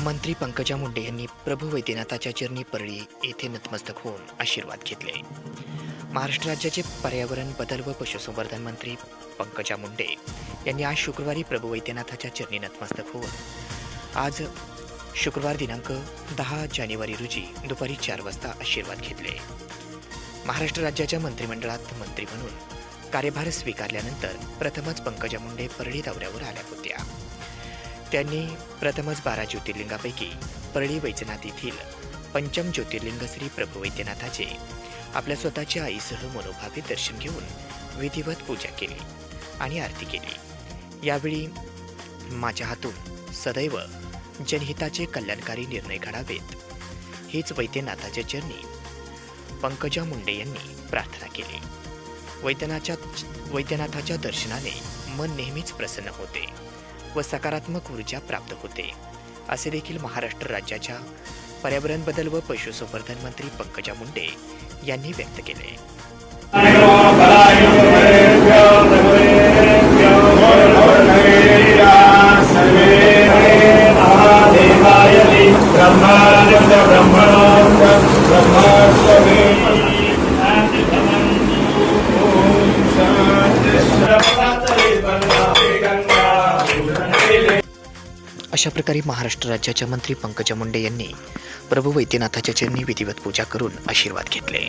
मंत्री पंकजा मुंडे यांनी प्रभू वैद्यनाथाच्या चरणी परळी येथे नतमस्तक होऊन आशीर्वाद घेतले। महाराष्ट्र राज्याचे पर्यावरण बदल व पशुसंवर्धन मंत्री पंकजा मुंडे यांनी आज शुक्रवारी प्रभू वैद्यनाथाच्या चरणी नतमस्तक होऊन आज शुक्रवार दिनांक 10 जानेवारी रोजी दुपारी 4 वाजता आशीर्वाद घेतले। महाराष्ट्र राज्याच्या मंत्रिमंडळात मंत्री म्हणून कार्यभार स्वीकारल्यानंतर प्रथमच पंकजा मुंडे परळी दौऱ्यावर आल्या होत्या। त्यांनी प्रथमच 12 ज्योतिर्लिंगापैकी परळी वैजनाथ येथील पंचम ज्योतिर्लिंग श्री प्रभू वैद्यनाथाचे आपल्या स्वतःच्या आईसह मनोभावे दर्शन घेऊन विधिवत पूजा केली आणि आरती केली। यावेळी माझ्या हातून सदैव जनहिताचे कल्याणकारी निर्णय घडावेत हीच वैद्यनाथाच्या चरणी पंकजा मुंडे यांनी प्रार्थना केली। वैद्यनाथाच्या दर्शनाने मन नेहमीच प्रसन्न होते व सकारात्मक ऊर्जा प्राप्त होते, असे देखील महाराष्ट्र राज्याच्या पर्यावरण बदल व पशुसंवर्धन मंत्री पंकजा मुंडे यांनी व्यक्त केले। अशा प्रकारे महाराष्ट्र राज्याच्या मंत्री पंकजा मुंडे यांनी प्रभू वैद्यनाथाच्या चरणी विधिवत पूजा करून आशीर्वाद घेतले।